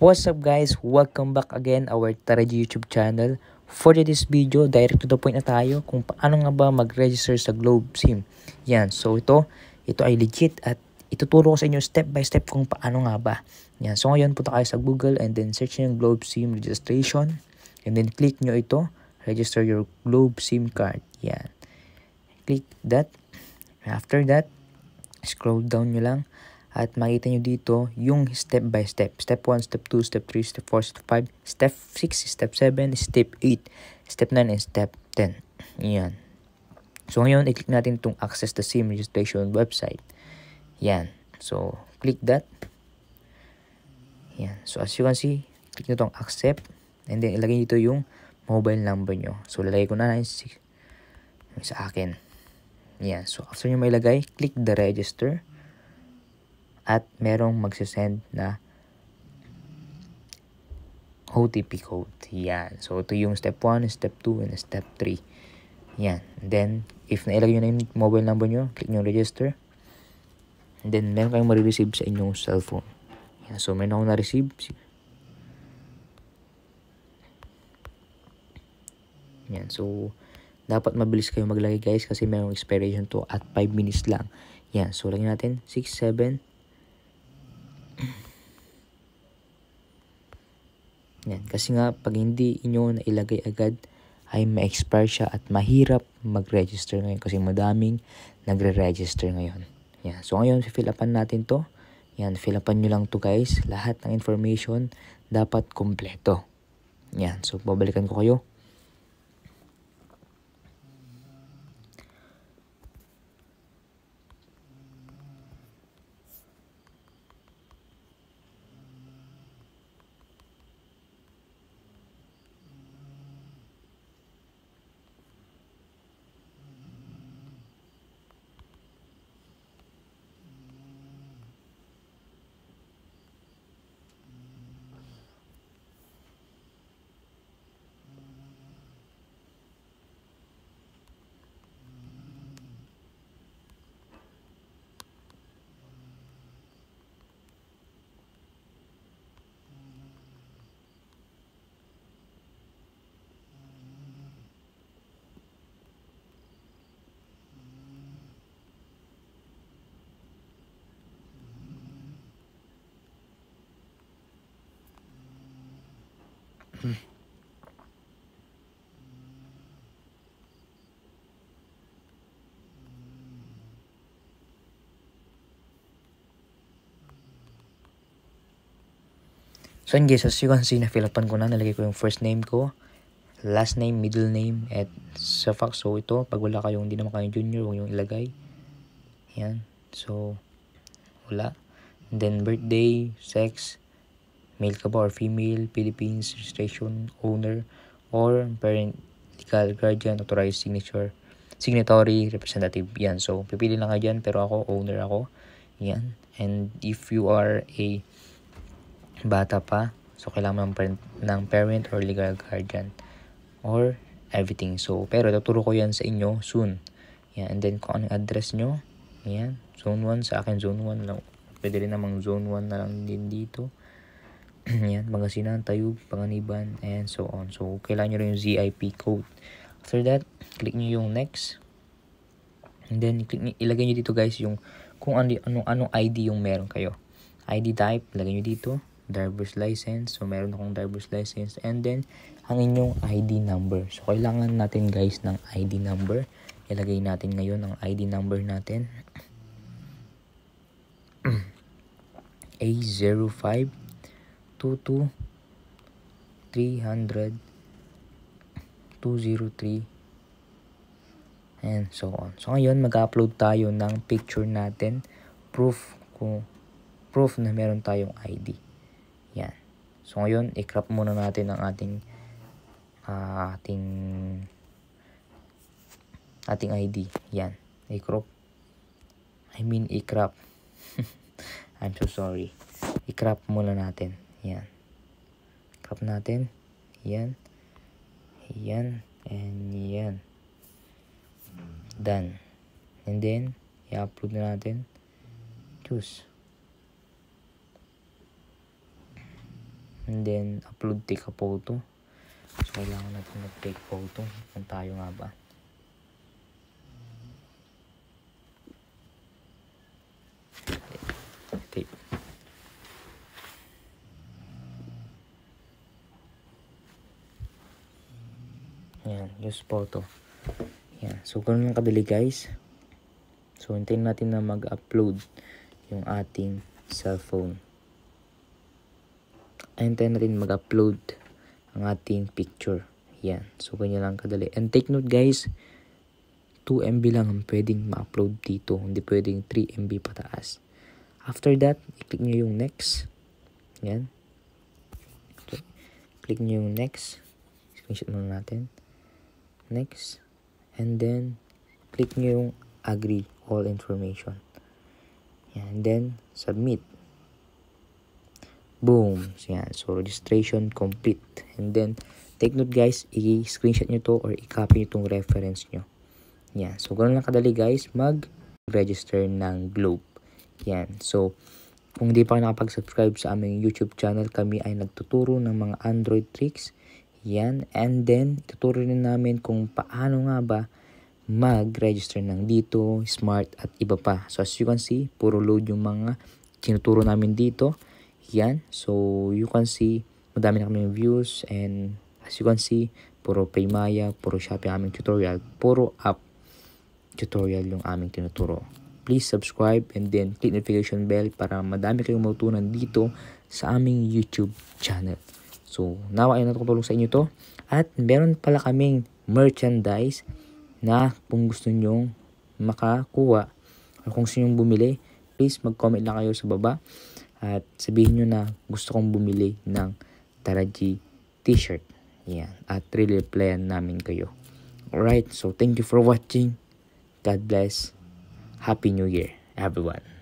What's up guys? Welcome back again our Taraji YouTube channel. For this video, direct to the point na tayo kung paano nga ba mag-register sa Globe SIM. Yan, so ito ay legit at ituturo ko sa inyo step by step kung paano nga ba. Yan, so ngayon punta kayo sa Google and then search nyo yung Globe SIM registration. And then click nyo ito, register your Globe SIM card. Yan, click that. After that, scroll down nyo lang. At makita nyo dito yung step by step. Step 1, step 2, step 3, step 4, step 5, step 6, step 7, step 8, step 9, and step 10. Yan. So ngayon, i-click natin itong access the SIM registration website. Yan. So, click that. Yan. So as you can see, click nyo itong accept. And then ilagay dito yung mobile number nyo. So lalagay ko na sa akin. Yan. So after nyo mailagay, click the register. At merong magsisend na OTP code. Yan. So, ito yung step 1, step 2, and step 3. Yan. And then, if nailagay nyo na yung mobile number nyo, click nyo register. And then, meron kayong marireceive sa inyong cellphone. Yan. So, meron akong na-receive. Yan. So, dapat mabilis kayo maglagay guys kasi merong expiration to at 5 minutes lang. Yan. So, lagyan natin 6, 7, yan. Kasi nga, pag hindi inyo nailagay agad, ay ma-expire siya at mahirap mag-register ngayon kasi madaming nagre-register ngayon. Yan. So, ngayon, fill upan natin to. Yan. Fill upan nyo lang to guys. Lahat ng information dapat kompleto. Yan. So, babalikan ko kayo. So yun guys, as you can see, na-fill upan ko na. Nalagay ko yung first name ko, last name, middle name, at suffix. So ito, pag wala kayong, hindi naman kayong junior, huwag yung ilagay. Yan. So, wala. And then birthday, sex, male ka ba or female, Philippines, registration, owner, or parent, legal guardian, authorized signatory, representative. Yan. So, pipili lang kayo dyan, pero ako, owner ako. Yan. And if you are a bata pa, so kailangan ng parent or legal guardian or everything. So, pero tuturo ko yan sa inyo soon. Yan. And then, kung anong address nyo, yan. Zone 1, sa akin zone 1 lang. Pwede rin namang zone 1 na lang din dito. Yan. Pangasinan, Tayug, Panganiban, and so on. So, kailangan nyo rin yung ZIP code. After that, click nyo yung next. And then, ilagay nyo dito guys yung kung anong ID yung meron kayo. ID type, ilagay nyo dito. Driver's license. So, meron akong driver's license. And then, ang inyong ID number. So, kailangan natin guys ng ID number. Ilagay natin ngayon ang ID number natin. A05 22 300 203 and so on. So, ngayon, mag-upload tayo ng picture natin. Proof na meron tayong ID. Yan. So, ngayon, i-crop muna natin ang ating ID. Yan. I-crop. I-crop. I'm so sorry. I-crop muna natin. Yan. Crop natin. Yan. Yan. And yan. Done. And then, i-upload na natin. Choose. And then, upload take a photo. So, kailangan natin mag-take photo. Kung tayo nga ba. Take. Ayan, use photo. Ayan. So, ganun lang kadali guys. So, hintayin natin na mag-upload yung ating cellphone. Hintayin natin mag-upload ang ating picture. Ayan. So, ganyan lang kadali. And take note guys, 2 MB lang ang pwedeng ma-upload dito. Hindi pwedeng 3 MB pataas. After that, i-click nyo yung next. Ayan. Okay. Click nyo yung next. Screenshot muna natin. Next. And then, click nyo yung agree all information. Yan. And then, submit. Boom. So, yan. So, registration complete. And then, take note guys, i-screenshot nyo to or i-copy nyo itong reference nyo. Yan. So, ganoon lang kadali guys, mag-register ng Globe. Yan. So, kung hindi pa nakapag-subscribe sa aming YouTube channel, kami ay nagtuturo ng mga Android tricks. Yan. And then, tuturo rin namin kung paano nga ba mag-register ng dito, smart at iba pa. So, as you can see, puro load yung mga tinuturo namin dito. Yan. So, you can see, madami na kami views. And as you can see, puro Paymaya, puro Shopee aming tutorial, puro app tutorial yung aming tinuturo. Please subscribe and then click notification bell para madami kayong matutunan dito sa aming YouTube channel. So, nawa ay natutulong sa inyo to. At meron pala kaming merchandise na kung gusto nyong makakuha o kung gusto nyong bumili, please mag-comment lang kayo sa baba at sabihin nyo na gusto kong bumili ng Taraji t-shirt. Yan. At re-replyan namin kayo. Alright, so thank you for watching. God bless. Happy New Year, everyone.